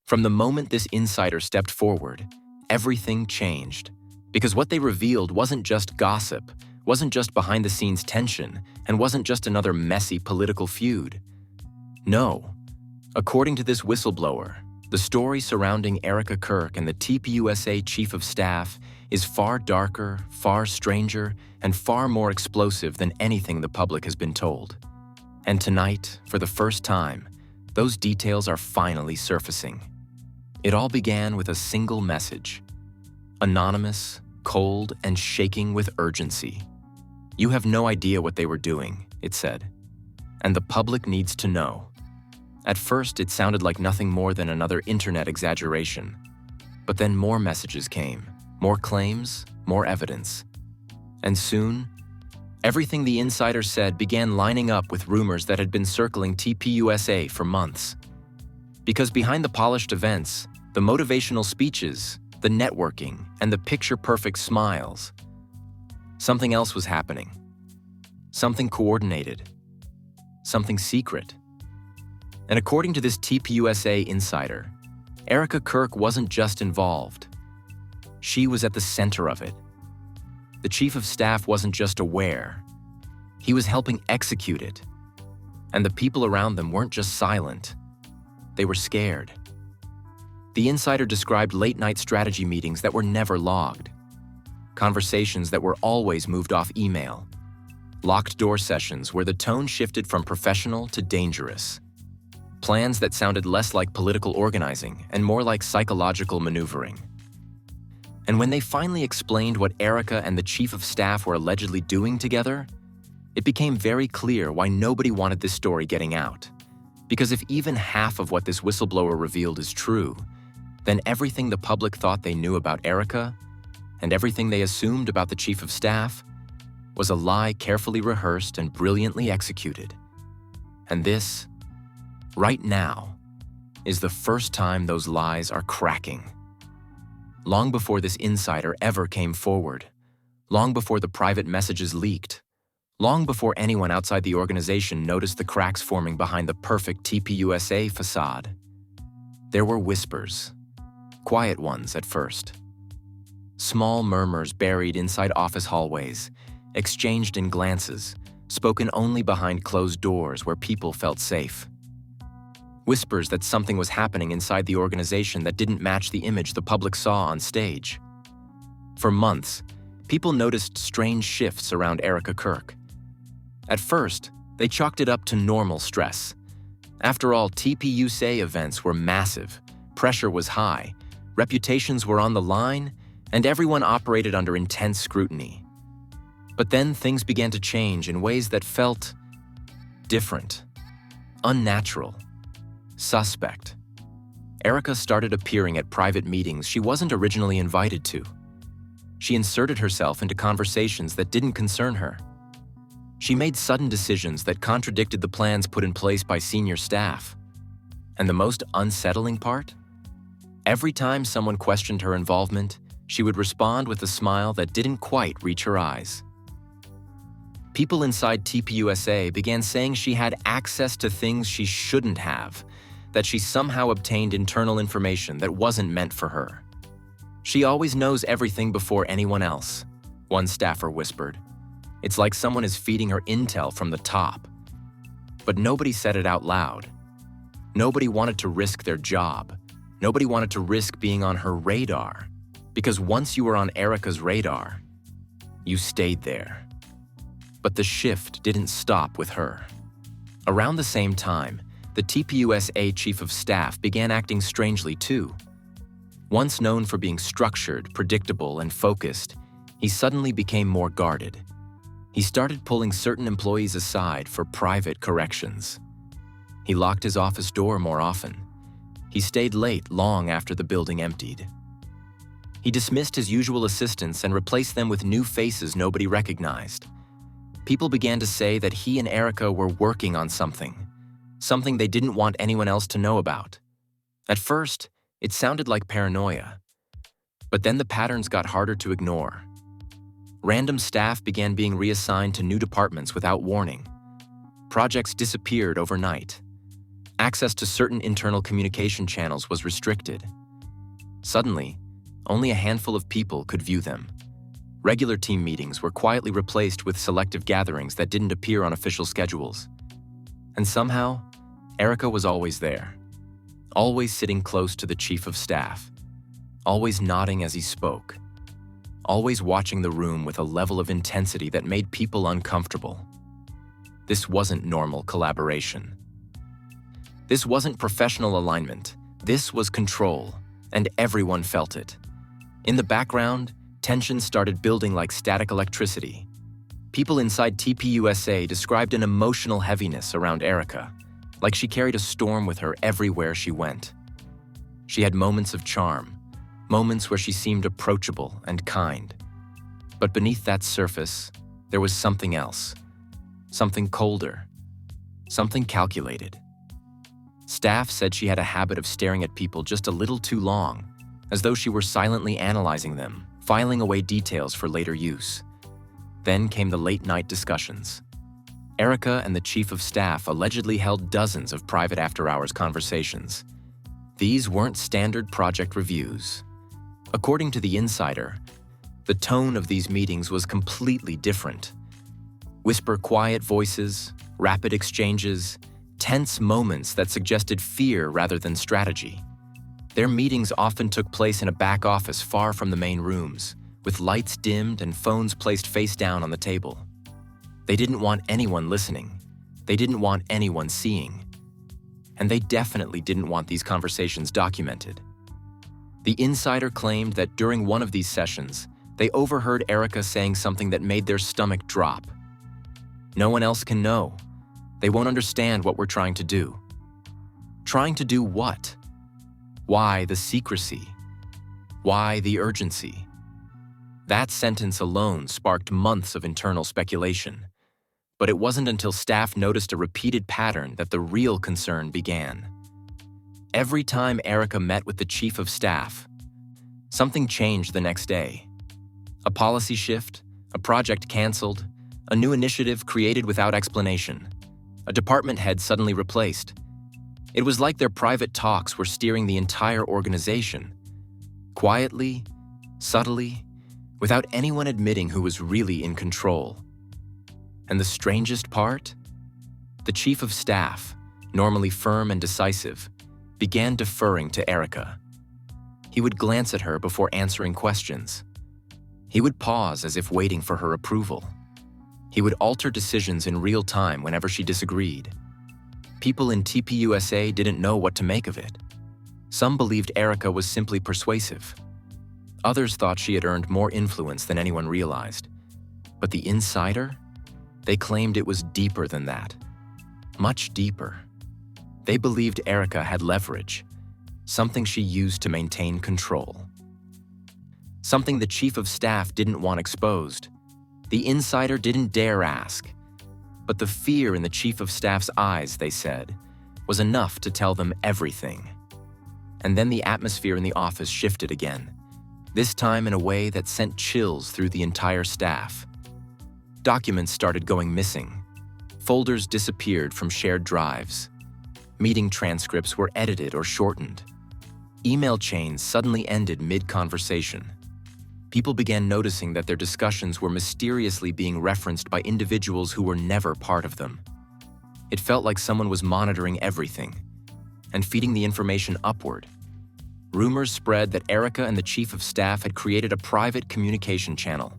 From the moment this insider stepped forward, everything changed. Because what they revealed wasn't just gossip, wasn't just behind-the-scenes tension, and wasn't just another messy political feud. No. According to this whistleblower, the story surrounding Erika Kirk and the TPUSA Chief of Staff is far darker, far stranger, and far more explosive than anything the public has been told. And tonight, for the first time, those details are finally surfacing. It all began with a single message. Anonymous, cold, and shaking with urgency. "You have no idea what they were doing," it said. "And the public needs to know." At first, it sounded like nothing more than another internet exaggeration. But then more messages came, more claims, more evidence. And soon, everything the insider said began lining up with rumors that had been circling TPUSA for months. Because behind the polished events, the motivational speeches, the networking, and the picture-perfect smiles, something else was happening. Something coordinated. Something secret. And according to this TPUSA insider, Erika Kirk wasn't just involved. She was at the center of it. The Chief of Staff wasn't just aware. He was helping execute it. And the people around them weren't just silent. They were scared. The insider described late-night strategy meetings that were never logged. Conversations that were always moved off email. Locked-door sessions where the tone shifted from professional to dangerous. Plans that sounded less like political organizing and more like psychological maneuvering. And when they finally explained what Erika and the Chief of Staff were allegedly doing together, it became very clear why nobody wanted this story getting out. Because if even half of what this whistleblower revealed is true, then everything the public thought they knew about Erika and everything they assumed about the Chief of Staff was a lie carefully rehearsed and brilliantly executed. And this, right now, is the first time those lies are cracking. Long before this insider ever came forward, long before the private messages leaked, long before anyone outside the organization noticed the cracks forming behind the perfect TPUSA facade, there were whispers, quiet ones at first. Small murmurs buried inside office hallways, exchanged in glances, spoken only behind closed doors where people felt safe. Whispers that something was happening inside the organization that didn't match the image the public saw on stage. For months, people noticed strange shifts around Erika Kirk. At first, they chalked it up to normal stress. After all, TPUSA events were massive, pressure was high, reputations were on the line, and everyone operated under intense scrutiny. But then things began to change in ways that felt different, unnatural, suspect. Erika started appearing at private meetings she wasn't originally invited to. She inserted herself into conversations that didn't concern her. She made sudden decisions that contradicted the plans put in place by senior staff. And the most unsettling part? Every time someone questioned her involvement, she would respond with a smile that didn't quite reach her eyes. People inside TPUSA began saying she had access to things she shouldn't have, that she somehow obtained internal information that wasn't meant for her. "She always knows everything before anyone else," one staffer whispered. "It's like someone is feeding her intel from the top." But nobody said it out loud. Nobody wanted to risk their job. Nobody wanted to risk being on her radar. Because once you were on Erika's radar, you stayed there. But the shift didn't stop with her. Around the same time, the TPUSA Chief of Staff began acting strangely too. Once known for being structured, predictable, and focused, he suddenly became more guarded. He started pulling certain employees aside for private corrections. He locked his office door more often. He stayed late long after the building emptied. He dismissed his usual assistants and replaced them with new faces nobody recognized. People began to say that he and Erika were working on something they didn't want anyone else to know about. At first, it sounded like paranoia. But then the patterns got harder to ignore. Random staff began being reassigned to new departments without warning. Projects disappeared overnight. Access to certain internal communication channels was restricted. Suddenly, only a handful of people could view them. Regular team meetings were quietly replaced with selective gatherings that didn't appear on official schedules. And somehow, Erika was always there, always sitting close to the chief of staff, always nodding as he spoke, always watching the room with a level of intensity that made people uncomfortable. This wasn't normal collaboration. This wasn't professional alignment. This was control, and everyone felt it. In the background, tension started building like static electricity. People inside TPUSA described an emotional heaviness around Erika, like she carried a storm with her everywhere she went. She had moments of charm, moments where she seemed approachable and kind. But beneath that surface, there was something else, something colder, something calculated. Staff said she had a habit of staring at people just a little too long, as though she were silently analyzing them, filing away details for later use. Then came the late-night discussions. Erika and the chief of staff allegedly held dozens of private after-hours conversations. These weren't standard project reviews. According to the insider, the tone of these meetings was completely different. Whisper-quiet voices, rapid exchanges, tense moments that suggested fear rather than strategy. Their meetings often took place in a back office far from the main rooms, with lights dimmed and phones placed face down on the table. They didn't want anyone listening. They didn't want anyone seeing. And they definitely didn't want these conversations documented. The insider claimed that during one of these sessions, they overheard Erika saying something that made their stomach drop. "No one else can know. They won't understand what we're trying to do." Trying to do what? Why the secrecy? Why the urgency? That sentence alone sparked months of internal speculation. But it wasn't until staff noticed a repeated pattern that the real concern began. Every time Erika met with the chief of staff, something changed the next day. A policy shift, a project canceled, a new initiative created without explanation, a department head suddenly replaced. It was like their private talks were steering the entire organization, quietly, subtly, without anyone admitting who was really in control. And the strangest part? The chief of staff, normally firm and decisive, began deferring to Erika. He would glance at her before answering questions. He would pause as if waiting for her approval. He would alter decisions in real time whenever she disagreed. People in TPUSA didn't know what to make of it. Some believed Erika was simply persuasive. Others thought she had earned more influence than anyone realized. But the insider? They claimed it was deeper than that. Much deeper. They believed Erika had leverage, something she used to maintain control. Something the chief of staff didn't want exposed. The insider didn't dare ask. But the fear in the chief of staff's eyes, they said, was enough to tell them everything. And then the atmosphere in the office shifted again, this time in a way that sent chills through the entire staff. Documents started going missing. Folders disappeared from shared drives. Meeting transcripts were edited or shortened. Email chains suddenly ended mid-conversation. People began noticing that their discussions were mysteriously being referenced by individuals who were never part of them. It felt like someone was monitoring everything and feeding the information upward. Rumors spread that Erika and the chief of staff had created a private communication channel.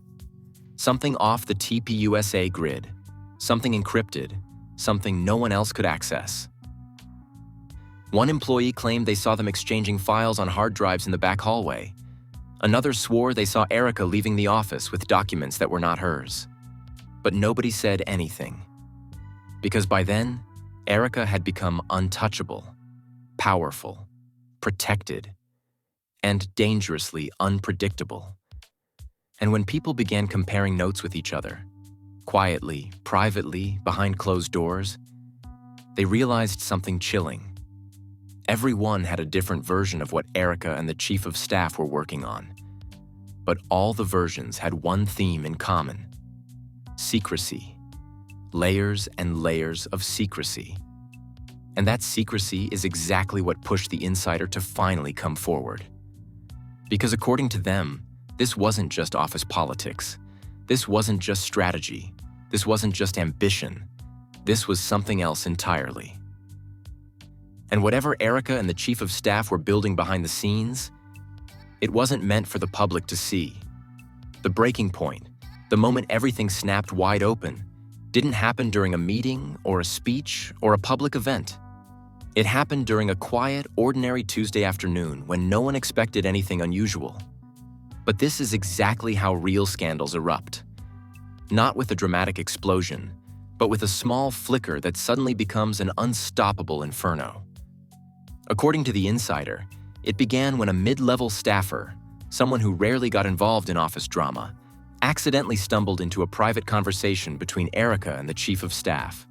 Something off the TPUSA grid, something encrypted, something no one else could access. One employee claimed they saw them exchanging files on hard drives in the back hallway. Another swore they saw Erika leaving the office with documents that were not hers. But nobody said anything. Because by then, Erika had become untouchable, powerful, protected, and dangerously unpredictable. And when people began comparing notes with each other, quietly, privately, behind closed doors, they realized something chilling. Everyone had a different version of what Erika and the chief of staff were working on. But all the versions had one theme in common: secrecy. Layers and layers of secrecy. And that secrecy is exactly what pushed the insider to finally come forward. Because according to them, this wasn't just office politics. This wasn't just strategy. This wasn't just ambition. This was something else entirely. And whatever Erika and the chief of staff were building behind the scenes, it wasn't meant for the public to see. The breaking point, the moment everything snapped wide open, didn't happen during a meeting or a speech or a public event. It happened during a quiet, ordinary Tuesday afternoon when no one expected anything unusual. But this is exactly how real scandals erupt. Not with a dramatic explosion, but with a small flicker that suddenly becomes an unstoppable inferno. According to the insider, it began when a mid-level staffer, someone who rarely got involved in office drama, accidentally stumbled into a private conversation between Erika and the chief of staff.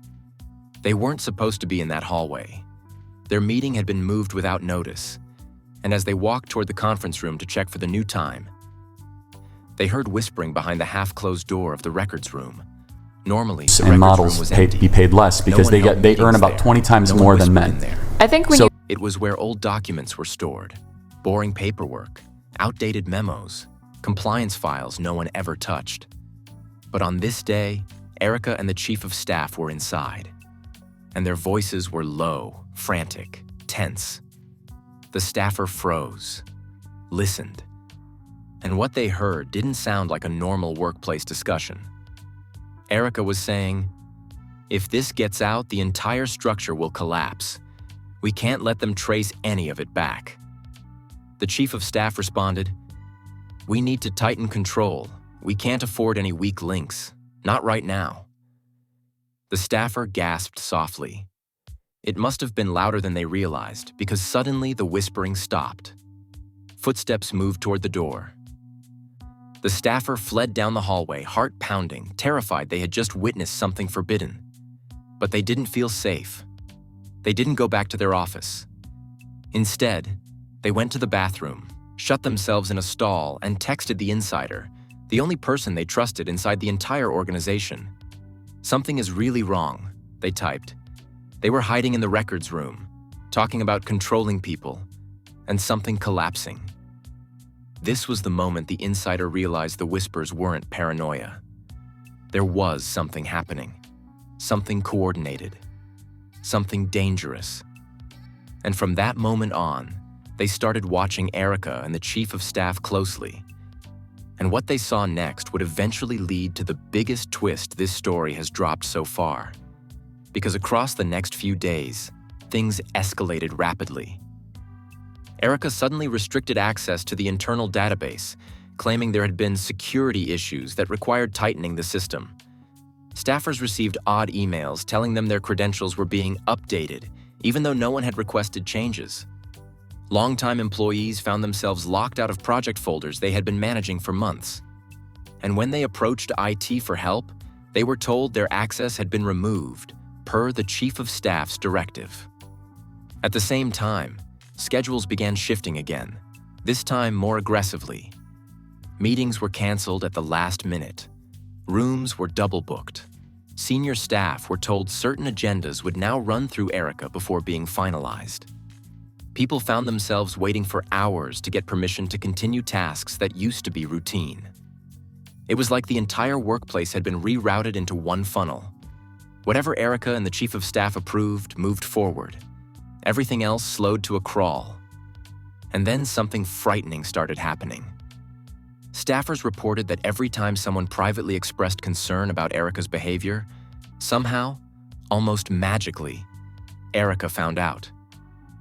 They weren't supposed to be in that hallway. Their meeting had been moved without notice, and as they walked toward the conference room to check for the new time, they heard whispering behind the half-closed door of the records room. Normally, the and records models room was empty. be paid less because No one they held earn about meetings 20 times there. No more one than whispered men. in there. I think when It was where old documents were stored, boring paperwork, outdated memos, compliance files no one ever touched. But on this day, Erika and the chief of staff were inside, and their voices were low, frantic, tense. The staffer froze, listened, and what they heard didn't sound like a normal workplace discussion. Erika was saying, "If this gets out, the entire structure will collapse. We can't let them trace any of it back." The chief of staff responded, "We need to tighten control. We can't afford any weak links. Not right now." The staffer gasped softly. It must have been louder than they realized because suddenly the whispering stopped. Footsteps moved toward the door. The staffer fled down the hallway, heart pounding, terrified they had just witnessed something forbidden. But they didn't feel safe. They didn't go back to their office. Instead, they went to the bathroom, shut themselves in a stall, and texted the insider, the only person they trusted inside the entire organization. "Something is really wrong," they typed. They were hiding in the records room, talking about controlling people, and something collapsing. This was the moment the insider realized the whispers weren't paranoia. There was something happening, something coordinated, something dangerous. And from that moment on, they started watching Erika and the chief of staff closely. And what they saw next would eventually lead to the biggest twist this story has dropped so far. Because across the next few days, things escalated rapidly. Erika suddenly restricted access to the internal database, claiming there had been security issues that required tightening the system. Staffers received odd emails telling them their credentials were being updated, even though no one had requested changes. Longtime employees found themselves locked out of project folders they had been managing for months. And when they approached IT for help, they were told their access had been removed, per the chief of staff's directive. At the same time, schedules began shifting again, this time more aggressively. Meetings were canceled at the last minute. Rooms were double booked. Senior staff were told certain agendas would now run through Erika before being finalized. People found themselves waiting for hours to get permission to continue tasks that used to be routine. It was like the entire workplace had been rerouted into one funnel. Whatever Erika and the chief of staff approved moved forward. Everything else slowed to a crawl. And then something frightening started happening. Staffers reported that every time someone privately expressed concern about Erika's behavior, somehow, almost magically, Erika found out.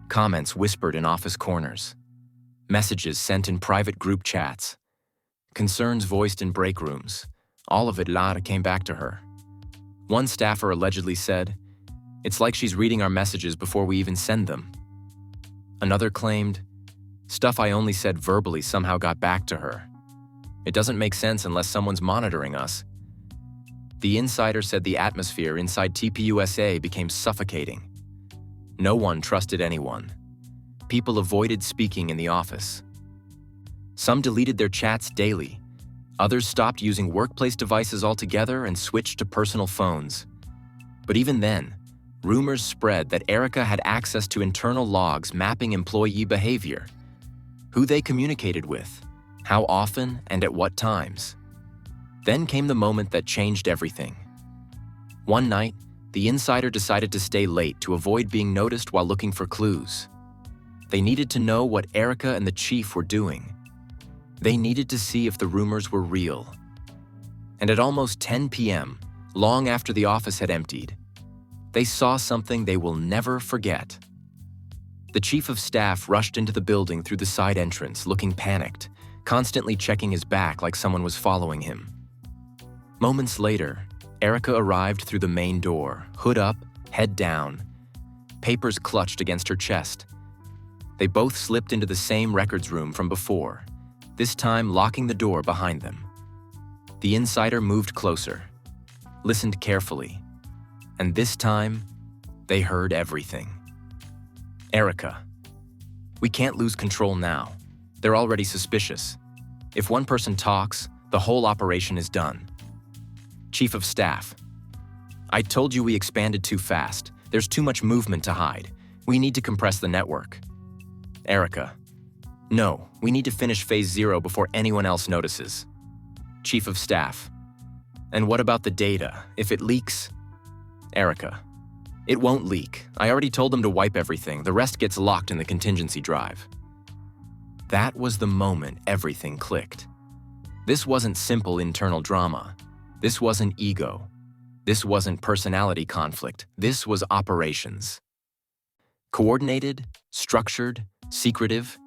Comments whispered in office corners. Messages sent in private group chats. Concerns voiced in break rooms. All of it later came back to her. One staffer allegedly said, "It's like she's reading our messages before we even send them." Another claimed, "Stuff I only said verbally somehow got back to her. It doesn't make sense unless someone's monitoring us." The insider said the atmosphere inside TPUSA became suffocating. No one trusted anyone. People avoided speaking in the office. Some deleted their chats daily. Others stopped using workplace devices altogether and switched to personal phones. But even then, rumors spread that Erika had access to internal logs mapping employee behavior, who they communicated with, how often and at what times. Then came the moment that changed everything. One night, the insider decided to stay late to avoid being noticed while looking for clues. They needed to know what Erika and the chief were doing. They needed to see if the rumors were real. And at almost 10 p.m., long after the office had emptied, they saw something they will never forget. The chief of staff rushed into the building through the side entrance, looking panicked, constantly checking his back like someone was following him. Moments later, Erika arrived through the main door, hood up, head down, papers clutched against her chest. They both slipped into the same records room from before, this time locking the door behind them. The insider moved closer, listened carefully, and this time, they heard everything. Erika, we can't lose control now. They're already suspicious. If one person talks, the whole operation is done. Chief of Staff, I told you we expanded too fast. There's too much movement to hide. We need to compress the network. Erika, no, we need to finish Phase 0 before anyone else notices. Chief of Staff, and what about the data? If it leaks? Erika, it won't leak. I already told them to wipe everything. The rest gets locked in the contingency drive. That was the moment everything clicked. This wasn't simple internal drama. This wasn't ego. This wasn't personality conflict. This was operations. Coordinated, structured, secretive,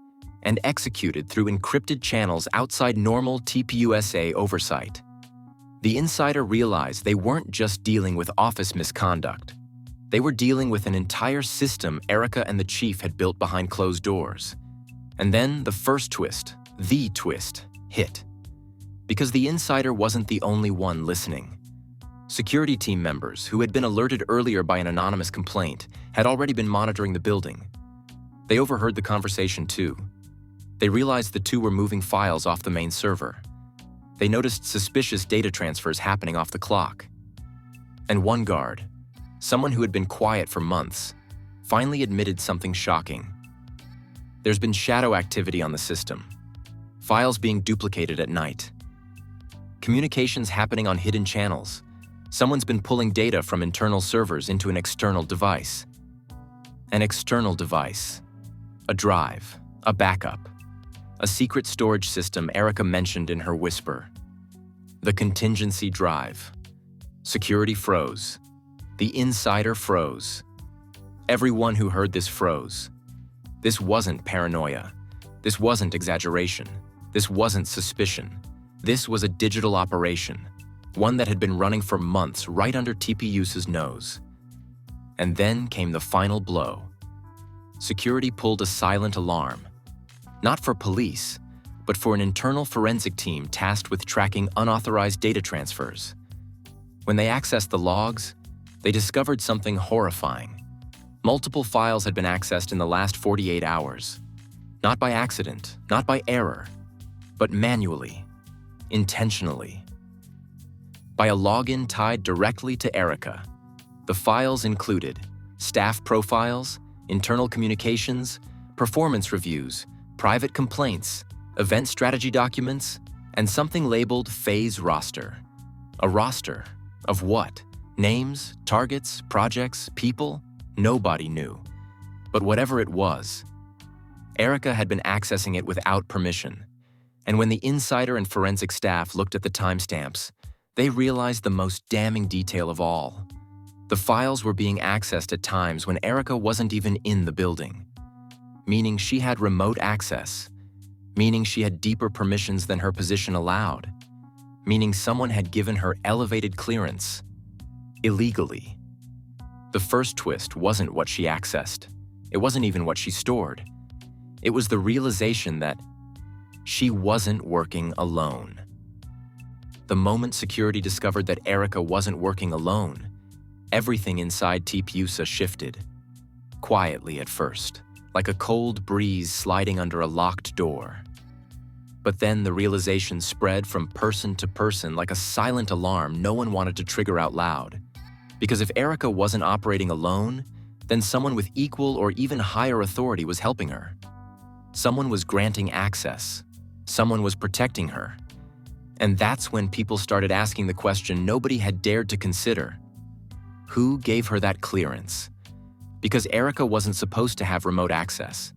and executed through encrypted channels outside normal TPUSA oversight. The insider realized they weren't just dealing with office misconduct. They were dealing with an entire system Erika and the chief had built behind closed doors. And then the first twist, the twist, hit. Because the insider wasn't the only one listening. Security team members, who had been alerted earlier by an anonymous complaint, had already been monitoring the building. They overheard the conversation too. They realized the two were moving files off the main server. They noticed suspicious data transfers happening off the clock. And one guard, someone who had been quiet for months, finally admitted something shocking. There's been shadow activity on the system. Files being duplicated at night. Communications happening on hidden channels. Someone's been pulling data from internal servers into an external device. An external device. A drive. A backup. A secret storage system Erika mentioned in her whisper. The contingency drive. Security froze. The insider froze. Everyone who heard this froze. This wasn't paranoia. This wasn't exaggeration. This wasn't suspicion. This was a digital operation, one that had been running for months right under TPUSA's nose. And then came the final blow. Security pulled a silent alarm. Not for police, but for an internal forensic team tasked with tracking unauthorized data transfers. When they accessed the logs, they discovered something horrifying. Multiple files had been accessed in the last 48 hours. Not by accident, not by error, but manually, intentionally. By a login tied directly to Erika. The files included staff profiles, internal communications, performance reviews, private complaints, event strategy documents, and something labeled phase roster. A roster of what? Names, targets, projects, people? Nobody knew. But whatever it was, Erika had been accessing it without permission. And when the insider and forensic staff looked at the timestamps, they realized the most damning detail of all. The files were being accessed at times when Erika wasn't even in the building. Meaning she had remote access. Meaning she had deeper permissions than her position allowed. Meaning someone had given her elevated clearance. Illegally. The first twist wasn't what she accessed. It wasn't even what she stored. It was the realization that she wasn't working alone. The moment security discovered that Erika wasn't working alone, everything inside TPUSA shifted. Quietly at first, like a cold breeze sliding under a locked door. But then the realization spread from person to person like a silent alarm no one wanted to trigger out loud. Because if Erika wasn't operating alone, then someone with equal or even higher authority was helping her. Someone was granting access. Someone was protecting her. And that's when people started asking the question nobody had dared to consider. Who gave her that clearance? Because Erika wasn't supposed to have remote access.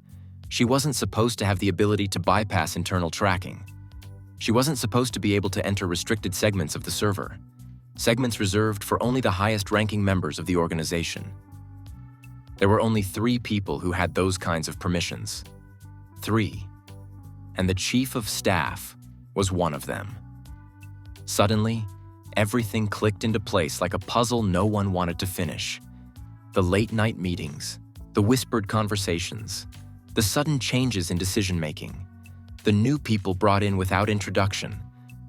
She wasn't supposed to have the ability to bypass internal tracking. She wasn't supposed to be able to enter restricted segments of the server, segments reserved for only the highest-ranking members of the organization. There were only 3 people who had those kinds of permissions. 3. And the chief of staff was one of them. Suddenly, everything clicked into place like a puzzle no one wanted to finish. The late-night meetings, the whispered conversations, the sudden changes in decision-making, the new people brought in without introduction,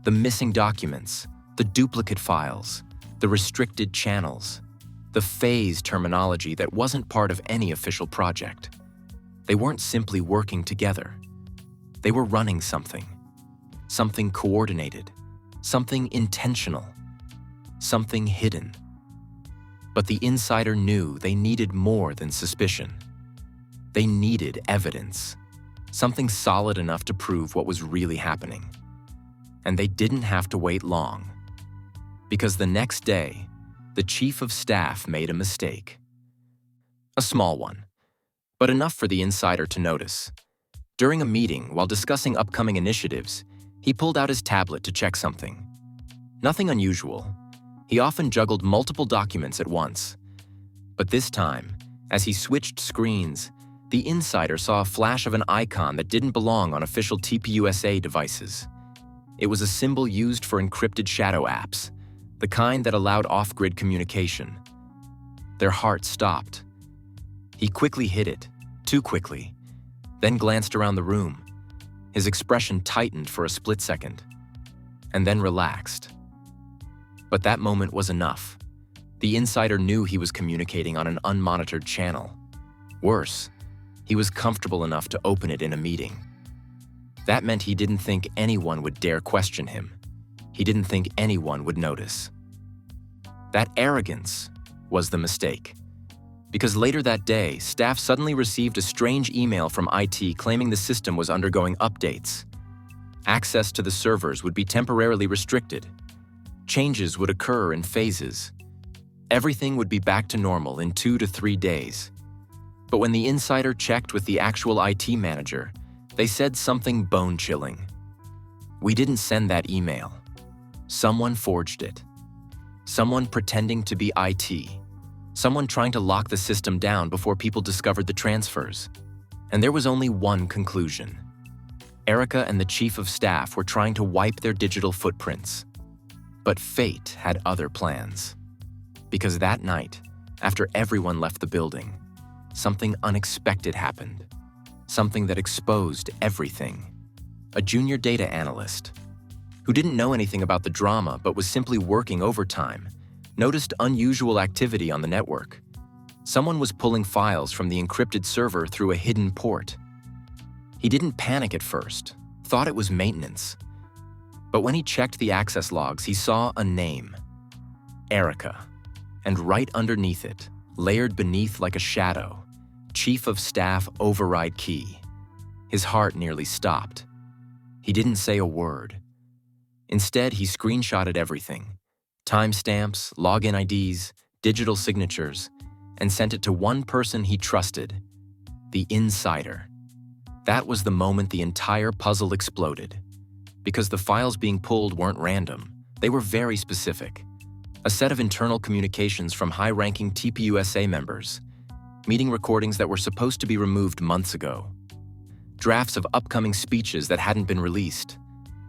the missing documents, the duplicate files, the restricted channels, the phase terminology that wasn't part of any official project. They weren't simply working together. They were running something coordinated, something intentional, something hidden. But the insider knew they needed more than suspicion. They needed evidence, something solid enough to prove what was really happening. And they didn't have to wait long, because the next day, the chief of staff made a mistake. A small one, but enough for the insider to notice. During a meeting, while discussing upcoming initiatives, he pulled out his tablet to check something. Nothing unusual. He often juggled multiple documents at once. But this time, as he switched screens, the insider saw a flash of an icon that didn't belong on official TPUSA devices. It was a symbol used for encrypted shadow apps, the kind that allowed off-grid communication. Their heart stopped. He quickly hid it, too quickly, then glanced around the room. His expression tightened for a split second, and then relaxed. But that moment was enough. The insider knew he was communicating on an unmonitored channel. Worse, he was comfortable enough to open it in a meeting. That meant he didn't think anyone would dare question him. He didn't think anyone would notice. That arrogance was the mistake. Because later that day, staff suddenly received a strange email from IT claiming the system was undergoing updates. Access to the servers would be temporarily restricted. Changes would occur in phases. Everything would be back to normal in 2 to 3 days. But when the insider checked with the actual IT manager, they said something bone-chilling. We didn't send that email. Someone forged it. Someone pretending to be IT. Someone trying to lock the system down before people discovered the transfers. And there was only one conclusion. Erika and the chief of staff were trying to wipe their digital footprints. But fate had other plans. Because that night, after everyone left the building, something unexpected happened. Something that exposed everything. A junior data analyst, who didn't know anything about the drama but was simply working overtime, noticed unusual activity on the network. Someone was pulling files from the encrypted server through a hidden port. He didn't panic at first, thought it was maintenance. But when he checked the access logs, he saw a name, Erika. And right underneath it, layered beneath like a shadow, Chief of Staff Override Key. His heart nearly stopped. He didn't say a word. Instead, he screenshotted everything. Timestamps, login IDs, digital signatures, and sent it to one person he trusted, the insider. That was the moment the entire puzzle exploded. Because the files being pulled weren't random, they were very specific. A set of internal communications from high-ranking TPUSA members, meeting recordings that were supposed to be removed months ago, drafts of upcoming speeches that hadn't been released,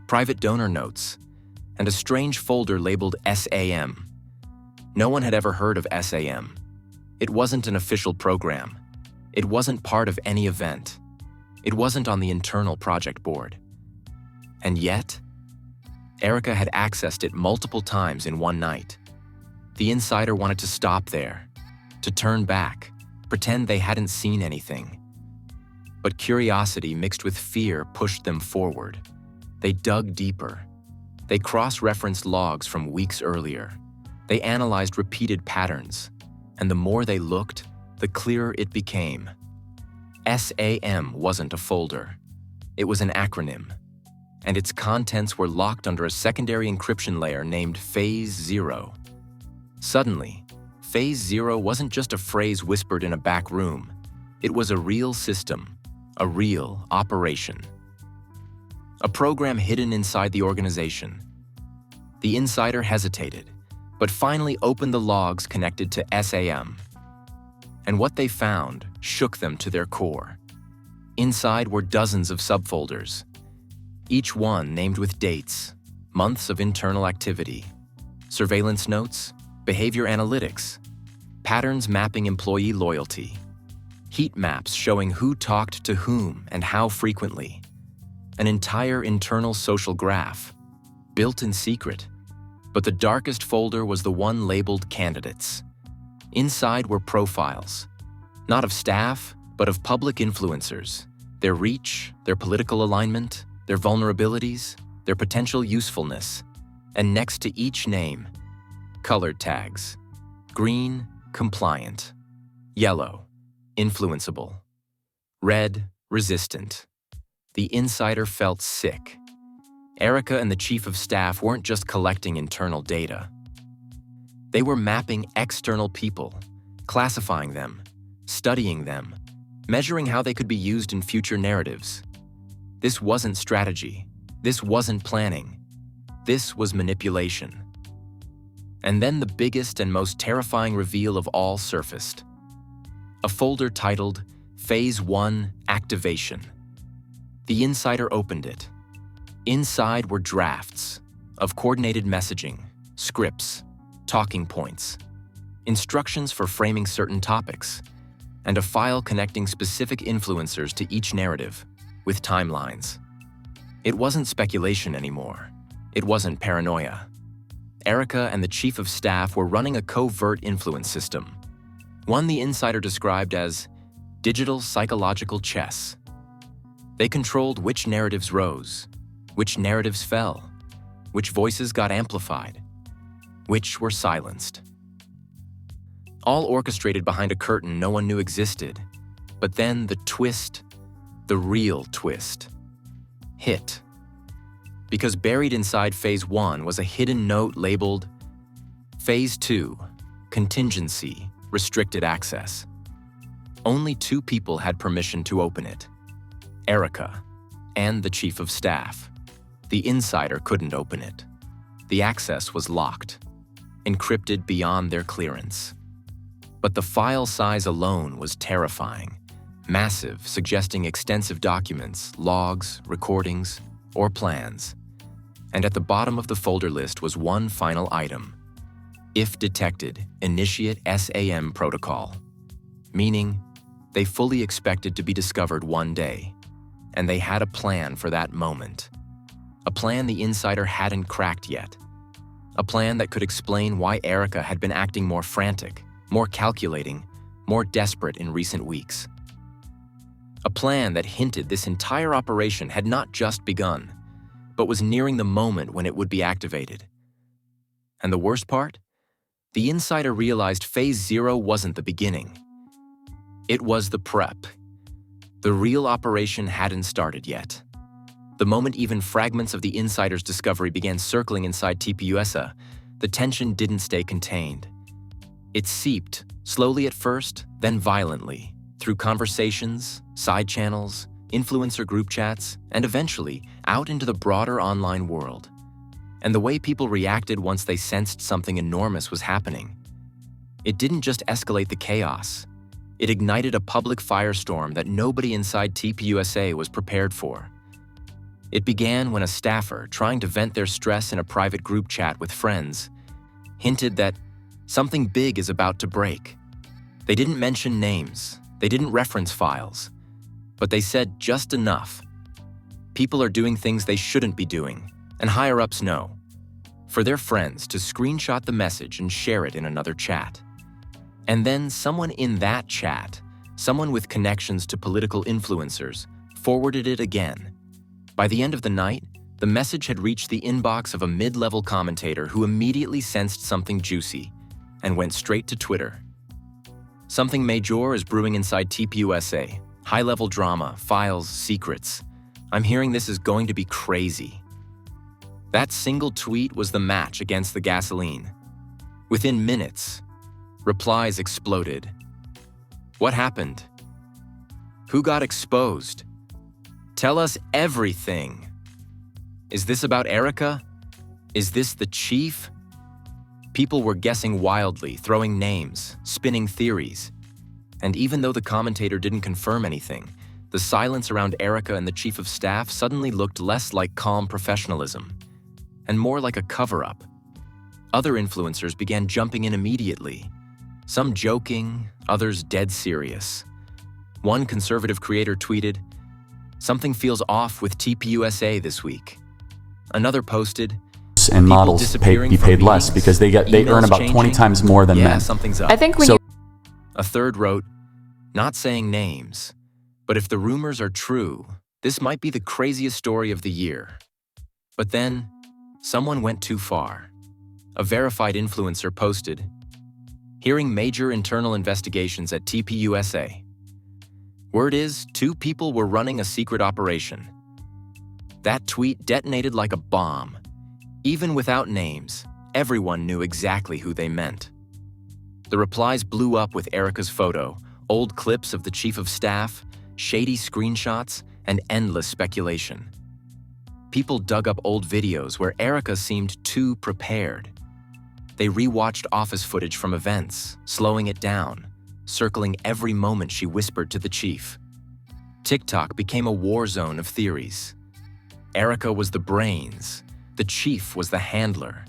private donor notes, and a strange folder labeled SAM. No one had ever heard of SAM. It wasn't an official program. It wasn't part of any event. It wasn't on the internal project board. And yet, Erika had accessed it multiple times in one night. The insider wanted to stop there, to turn back, pretend they hadn't seen anything. But curiosity mixed with fear pushed them forward. They dug deeper. They cross-referenced logs from weeks earlier. They analyzed repeated patterns, and the more they looked, the clearer it became. SAM wasn't a folder. It was an acronym, and its contents were locked under a secondary encryption layer named Phase 0. Suddenly, Phase 0 wasn't just a phrase whispered in a back room. It was a real system, a real operation. A program hidden inside the organization. The insider hesitated, but finally opened the logs connected to SAM. And what they found shook them to their core. Inside were dozens of subfolders, each one named with dates, months of internal activity, surveillance notes, behavior analytics, patterns mapping employee loyalty, heat maps showing who talked to whom and how frequently, an entire internal social graph, built in secret. But the darkest folder was the one labeled Candidates. Inside were profiles, not of staff, but of public influencers, their reach, their political alignment, their vulnerabilities, their potential usefulness, and next to each name, colored tags. Green, compliant. Yellow, influenceable. Red, resistant. The insider felt sick. Erika and the chief of staff weren't just collecting internal data. They were mapping external people, classifying them, studying them, measuring how they could be used in future narratives. This wasn't strategy. This wasn't planning. This was manipulation. And then the biggest and most terrifying reveal of all surfaced. A folder titled Phase 1 Activation. The insider opened it. Inside were drafts of coordinated messaging, scripts, talking points, instructions for framing certain topics, and a file connecting specific influencers to each narrative, with timelines. It wasn't speculation anymore. It wasn't paranoia. Erika and the chief of staff were running a covert influence system, one the insider described as digital psychological chess. They controlled which narratives rose, which narratives fell, which voices got amplified, which were silenced. All orchestrated behind a curtain no one knew existed. But then the twist, the real twist, hit. Because buried inside Phase 1 was a hidden note labeled Phase 2, Contingency, Restricted Access. Only 2 people had permission to open it, Erika and the chief of staff. The insider couldn't open it. The access was locked, encrypted beyond their clearance. But the file size alone was terrifying, massive, suggesting extensive documents, logs, recordings, or plans. And at the bottom of the folder list was one final item. If detected, initiate SAM protocol. Meaning, they fully expected to be discovered one day, and they had a plan for that moment. A plan the insider hadn't cracked yet. A plan that could explain why Erika had been acting more frantic, more calculating, more desperate in recent weeks. A plan that hinted this entire operation had not just begun, but was nearing the moment when it would be activated. And the worst part? The insider realized Phase 0 wasn't the beginning. It was the prep. The real operation hadn't started yet. The moment even fragments of the insider's discovery began circling inside TPUSA, the tension didn't stay contained. It seeped, slowly at first, then violently, through conversations, side channels, influencer group chats, and eventually out into the broader online world. And the way people reacted once they sensed something enormous was happening. It didn't just escalate the chaos. It ignited a public firestorm that nobody inside TPUSA was prepared for. It began when a staffer, trying to vent their stress in a private group chat with friends, hinted that something big is about to break. They didn't mention names, they didn't reference files, but they said just enough. People are doing things they shouldn't be doing, and higher-ups know. For their friends to screenshot the message and share it in another chat. And then someone in that chat, someone with connections to political influencers, forwarded it again. By the end of the night, The message had reached the inbox of a mid-level commentator who immediately sensed something juicy and went straight to Twitter. Something major is brewing inside TPUSA. High-level drama, files, secrets. I'm hearing this is going to be crazy. That single tweet was the match against the gasoline. Within minutes, replies exploded. What happened? Who got exposed? Tell us everything. Is this about Erika? Is this the chief? People were guessing wildly, throwing names, spinning theories. And even though the commentator didn't confirm anything, the silence around Erika and the chief of staff suddenly looked less like calm professionalism and more like a cover-up. Other influencers began jumping in immediately, some joking, others dead serious. One conservative creator tweeted, "Something feels off with TPUSA this week." Another posted, and models be paid less because they earn about 20 times more than men. Something's up. I think when A third wrote, "Not saying names, but if the rumors are true, this might be the craziest story of the year." But then, someone went too far. A verified influencer posted, "Hearing major internal investigations at TPUSA. Word is, 2 people were running a secret operation." That tweet detonated like a bomb. Even without names, everyone knew exactly who they meant. The replies blew up with Erika's photo, old clips of the chief of staff, shady screenshots, and endless speculation. People dug up old videos where Erika seemed too prepared. They rewatched office footage from events, slowing it down, circling every moment she whispered to the chief. TikTok became a war zone of theories. Erika was the brains. The chief was the handler.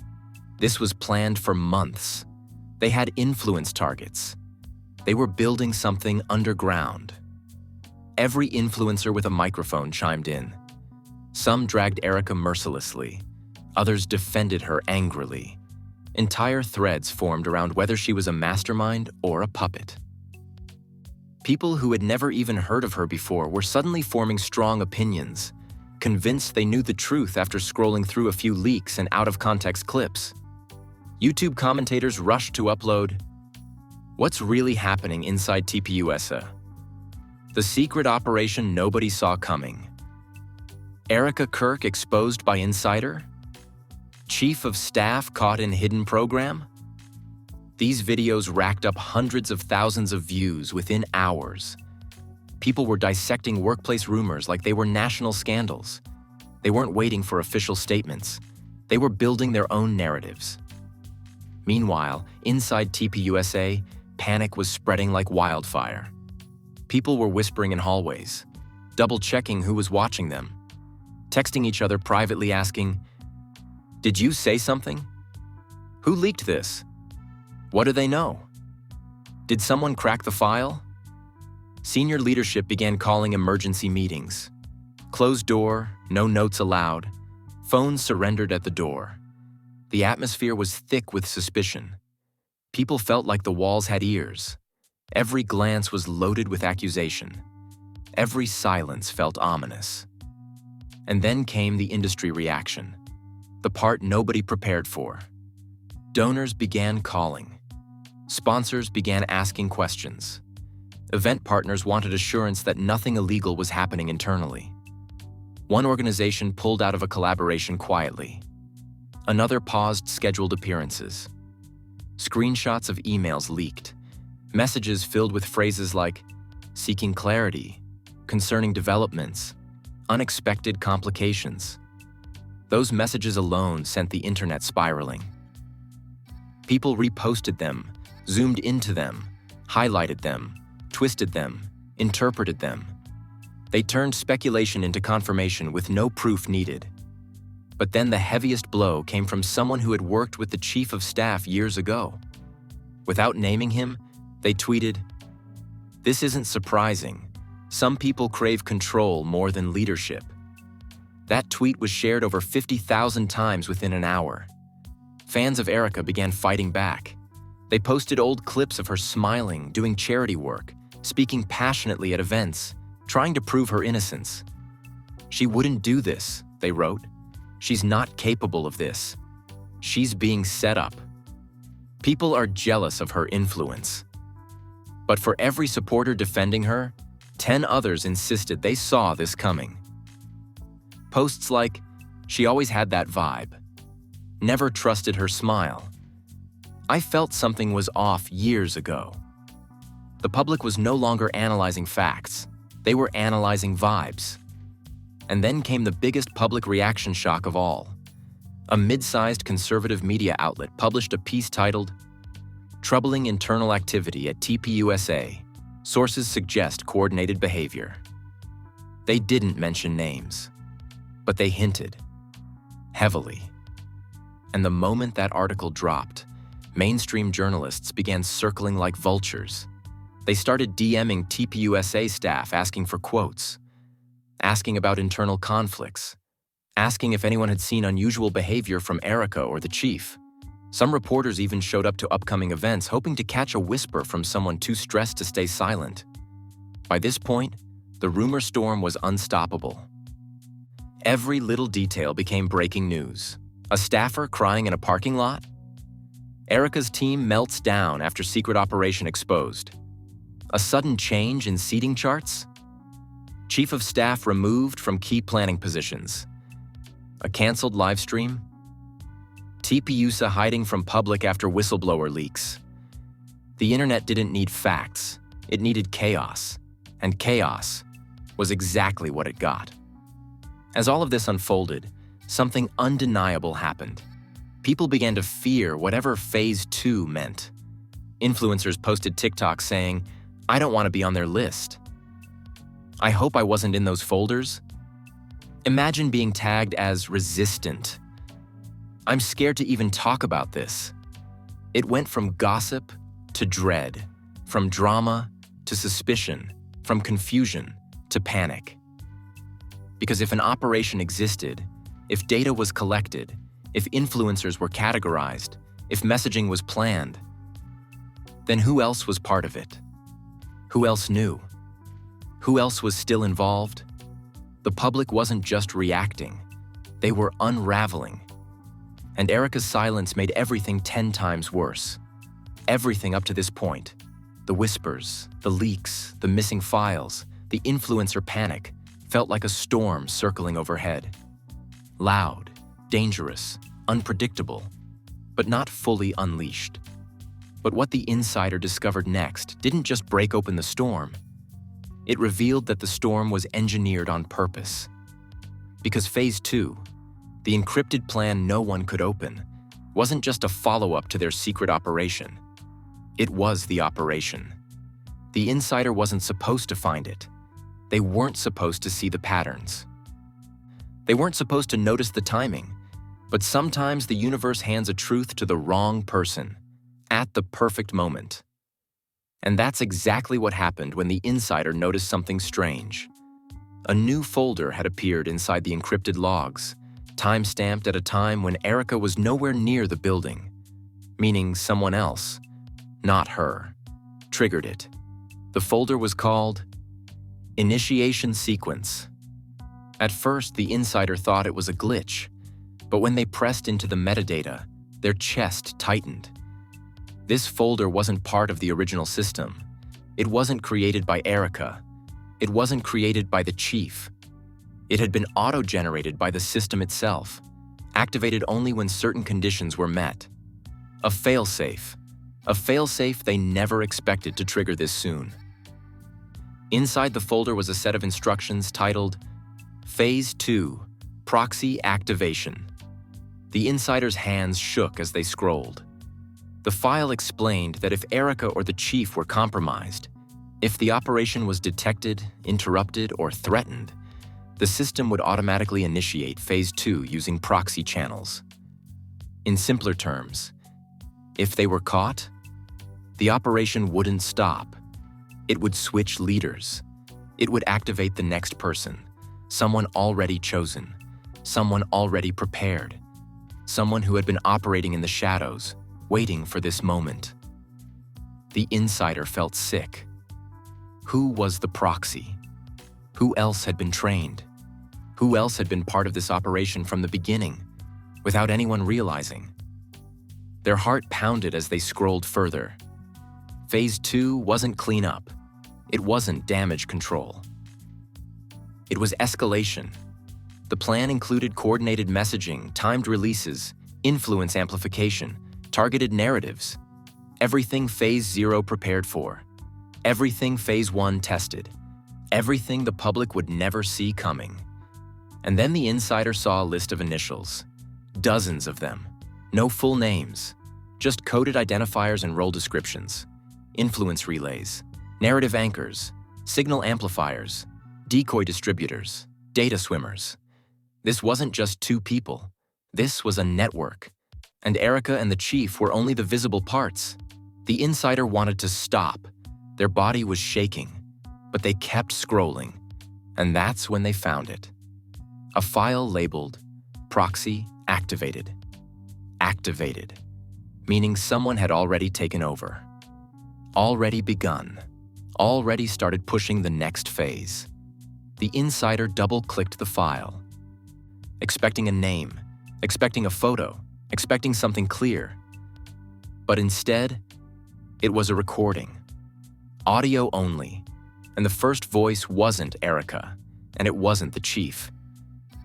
This was planned for months. They had influence targets. They were building something underground. Every influencer with a microphone chimed in. Some dragged Erika mercilessly. Others defended her angrily. Entire threads formed around whether she was a mastermind or a puppet. People who had never even heard of her before were suddenly forming strong opinions, convinced they knew the truth after scrolling through a few leaks and out-of-context clips. YouTube commentators rushed to upload, "What's really happening inside TPUSA? The secret operation nobody saw coming. Erika Kirk exposed by insider? Chief of staff caught in hidden program?" These videos racked up hundreds of thousands of views within hours. People were dissecting workplace rumors like they were national scandals. They weren't waiting for official statements. They were building their own narratives. Meanwhile, inside TPUSA, panic was spreading like wildfire. People were whispering in hallways, double-checking who was watching them, texting each other privately asking, "Did you say something? Who leaked this? What do they know? Did someone crack the file?" Senior leadership began calling emergency meetings. Closed door, no notes allowed. Phones surrendered at the door. The atmosphere was thick with suspicion. People felt like the walls had ears. Every glance was loaded with accusation. Every silence felt ominous. And then came the industry reaction, the part nobody prepared for. Donors began calling. Sponsors began asking questions. Event partners wanted assurance that nothing illegal was happening internally. One organization pulled out of a collaboration quietly. Another paused scheduled appearances. Screenshots of emails leaked. Messages filled with phrases like, "seeking clarity," "concerning developments," "unexpected complications." Those messages alone sent the internet spiraling. People reposted them, zoomed into them, highlighted them, twisted them, interpreted them. They turned speculation into confirmation with no proof needed. But then the heaviest blow came from someone who had worked with the chief of staff years ago. Without naming him, they tweeted, "This isn't surprising. Some people crave control more than leadership." That tweet was shared over 50,000 times within an hour. Fans of Erika began fighting back. They posted old clips of her smiling, doing charity work, speaking passionately at events, trying to prove her innocence. "She wouldn't do this," they wrote. She's not capable of this. She's being set up. People are jealous of her influence. But for every supporter defending her, 10 others insisted they saw this coming. Posts like, "She always had that vibe. Never trusted her smile. I felt something was off years ago." The public was no longer analyzing facts. They were analyzing vibes. And then came the biggest public reaction shock of all. A mid-sized conservative media outlet published a piece titled, "Troubling Internal Activity at TPUSA. Sources Suggest Coordinated Behavior." They didn't mention names, but they hinted. Heavily. And the moment that article dropped, mainstream journalists began circling like vultures. They started DMing TPUSA staff asking for quotes, asking about internal conflicts, asking if anyone had seen unusual behavior from Erika or the chief. Some reporters even showed up to upcoming events hoping to catch a whisper from someone too stressed to stay silent. By this point, the rumor storm was unstoppable. Every little detail became breaking news. A staffer crying in a parking lot? Erika's team melts down after secret operation exposed. A sudden change in seating charts? Chief of staff removed from key planning positions. A canceled live stream? TPUSA hiding from public after whistleblower leaks. The internet didn't need facts, it needed chaos. And chaos was exactly what it got. As all of this unfolded, something undeniable happened. People began to fear whatever Phase 2 meant. Influencers posted TikToks saying, "I don't want to be on their list. I hope I wasn't in those folders." Imagine being tagged as resistant. "I'm scared to even talk about this." It went from gossip to dread, from drama to suspicion, from confusion to panic. Because if an operation existed, if data was collected, if influencers were categorized, if messaging was planned, then who else was part of it? Who else knew? Who else was still involved? The public wasn't just reacting, they were unraveling. And Erika's silence made everything 10 times worse. Everything up to this point, the whispers, the leaks, the missing files, the influencer panic, felt like a storm circling overhead. Loud, dangerous, unpredictable, but not fully unleashed. But what the insider discovered next didn't just break open the storm. It revealed that the storm was engineered on purpose. Because Phase 2, the encrypted plan no one could open, wasn't just a follow-up to their secret operation. It was the operation. The insider wasn't supposed to find it. They weren't supposed to see the patterns. They weren't supposed to notice the timing. But sometimes the universe hands a truth to the wrong person, at the perfect moment. And that's exactly what happened when the insider noticed something strange. A new folder had appeared inside the encrypted logs, time-stamped at a time when Erika was nowhere near the building, meaning someone else, not her, triggered it. The folder was called Initiation Sequence. At first, the insider thought it was a glitch, but when they pressed into the metadata, their chest tightened. This folder wasn't part of the original system. It wasn't created by Erika. It wasn't created by the chief. It had been auto-generated by the system itself, activated only when certain conditions were met. A failsafe they never expected to trigger this soon. Inside the folder was a set of instructions titled Phase 2, Proxy Activation. The insider's hands shook as they scrolled. The file explained that if Erika or the chief were compromised, if the operation was detected, interrupted, or threatened, the system would automatically initiate Phase 2 using proxy channels. In simpler terms, if they were caught, the operation wouldn't stop. It would switch leaders. It would activate the next person, someone already chosen, someone already prepared, someone who had been operating in the shadows, waiting for this moment. The insider felt sick. Who was the proxy? Who else had been trained? Who else had been part of this operation from the beginning, without anyone realizing? Their heart pounded as they scrolled further. Phase 2 wasn't cleanup. It wasn't damage control. It was escalation. The plan included coordinated messaging, timed releases, influence amplification, targeted narratives. Everything Phase 0 prepared for. Everything Phase 1 tested. Everything the public would never see coming. And then the insider saw a list of initials. Dozens of them. No full names. Just coded identifiers and role descriptions. Influence relays. Narrative anchors. Signal amplifiers. Decoy distributors. Data swimmers. This wasn't just two people. This was a network. And Erika and the chief were only the visible parts. The insider wanted to stop. Their body was shaking. But they kept scrolling. And that's when they found it. A file labeled proxy activated. Activated. Meaning someone had already taken over. Already begun. Already started pushing the next phase. The insider double-clicked the file. Expecting a name, expecting a photo, expecting something clear. But instead, it was a recording. Audio only. And the first voice wasn't Erika, and it wasn't the chief.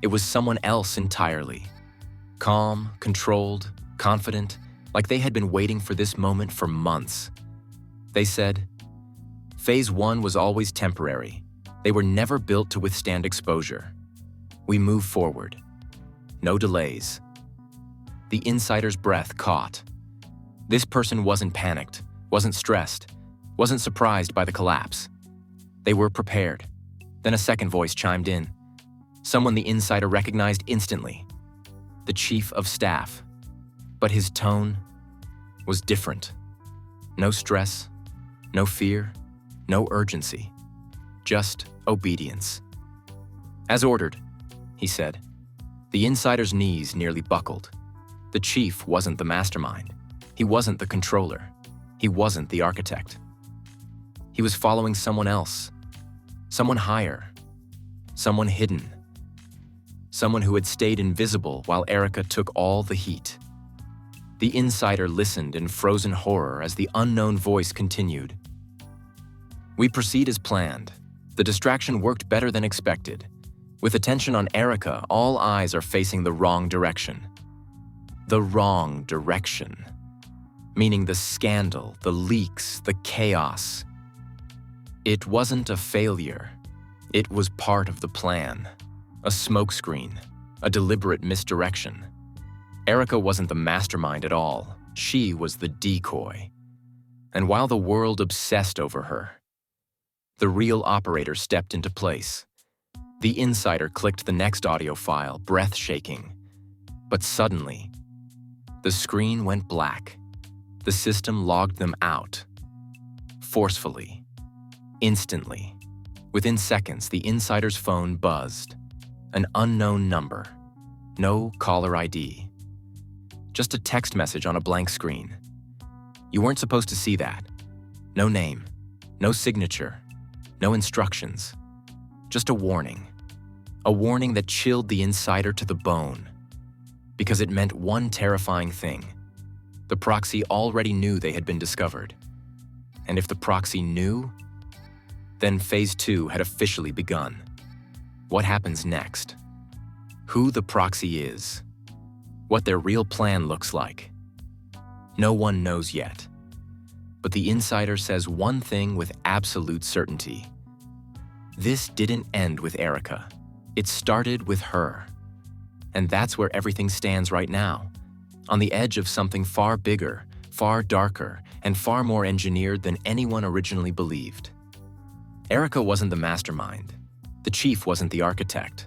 It was someone else entirely. Calm, controlled, confident, like they had been waiting for this moment for months. They said, Phase 1 was always temporary. They were never built to withstand exposure. We move forward. No delays. The insider's breath caught. This person wasn't panicked, wasn't stressed, wasn't surprised by the collapse. They were prepared. Then a second voice chimed in. Someone the insider recognized instantly. The chief of staff. But his tone was different. No stress, no fear, no urgency. Just obedience. As ordered, he said. The insider's knees nearly buckled. The chief wasn't the mastermind. He wasn't the controller. He wasn't the architect. He was following someone else. Someone higher. Someone hidden. Someone who had stayed invisible while Erika took all the heat. The insider listened in frozen horror as the unknown voice continued. We proceed as planned. The distraction worked better than expected. With attention on Erika, all eyes are facing the wrong direction. The wrong direction. Meaning the scandal, the leaks, the chaos. It wasn't a failure. It was part of the plan. A smokescreen. A deliberate misdirection. Erika wasn't the mastermind at all. She was the decoy. And while the world obsessed over her, the real operator stepped into place. The insider clicked the next audio file, breath shaking. But suddenly, the screen went black. The system logged them out. Forcefully. Instantly. Within seconds, the insider's phone buzzed. An unknown number. No caller ID. Just a text message on a blank screen. You weren't supposed to see that. No name. No signature. No instructions. Just a warning. A warning that chilled the insider to the bone. Because it meant one terrifying thing. The proxy already knew they had been discovered. And if the proxy knew, then Phase 2 had officially begun. What happens next? Who the proxy is. What their real plan looks like. No one knows yet. But the insider says one thing with absolute certainty. This didn't end with Erika. It started with her. And that's where everything stands right now. On the edge of something far bigger, far darker, and far more engineered than anyone originally believed. Erika wasn't the mastermind. The chief wasn't the architect.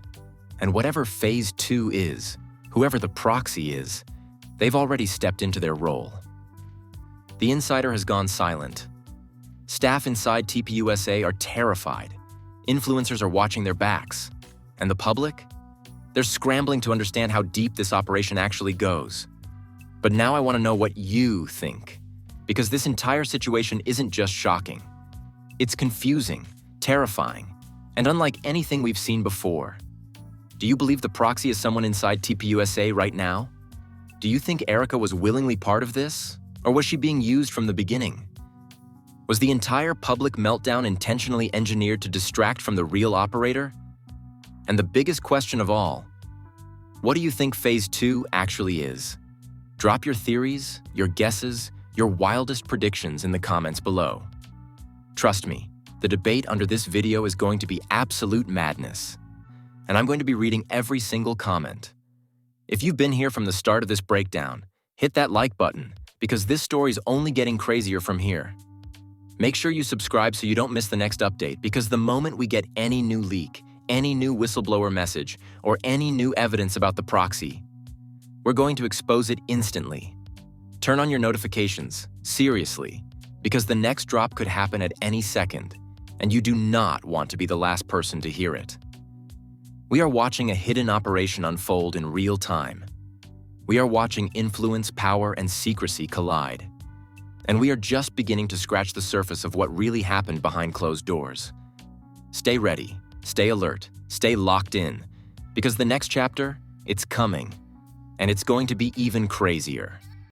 And whatever Phase 2 is, whoever the proxy is, they've already stepped into their role. The insider has gone silent. Staff inside TPUSA are terrified. Influencers are watching their backs. And the public? They're scrambling to understand how deep this operation actually goes. But now I want to know what you think. Because this entire situation isn't just shocking. It's confusing, terrifying, and unlike anything we've seen before. Do you believe the proxy is someone inside TPUSA right now? Do you think Erika was willingly part of this? Or was she being used from the beginning? Was the entire public meltdown intentionally engineered to distract from the real operator? And the biggest question of all, what do you think Phase 2 actually is? Drop your theories, your guesses, your wildest predictions in the comments below. Trust me, the debate under this video is going to be absolute madness. And I'm going to be reading every single comment. If you've been here from the start of this breakdown, hit that like button, because this story's only getting crazier from here. Make sure you subscribe so you don't miss the next update, because the moment we get any new leak, any new whistleblower message, or any new evidence about the proxy, we're going to expose it instantly. Turn on your notifications, seriously, because the next drop could happen at any second, and you do not want to be the last person to hear it. We are watching a hidden operation unfold in real time. We are watching influence, power, and secrecy collide. And we are just beginning to scratch the surface of what really happened behind closed doors. Stay ready, stay alert, stay locked in, because the next chapter, it's coming, and it's going to be even crazier.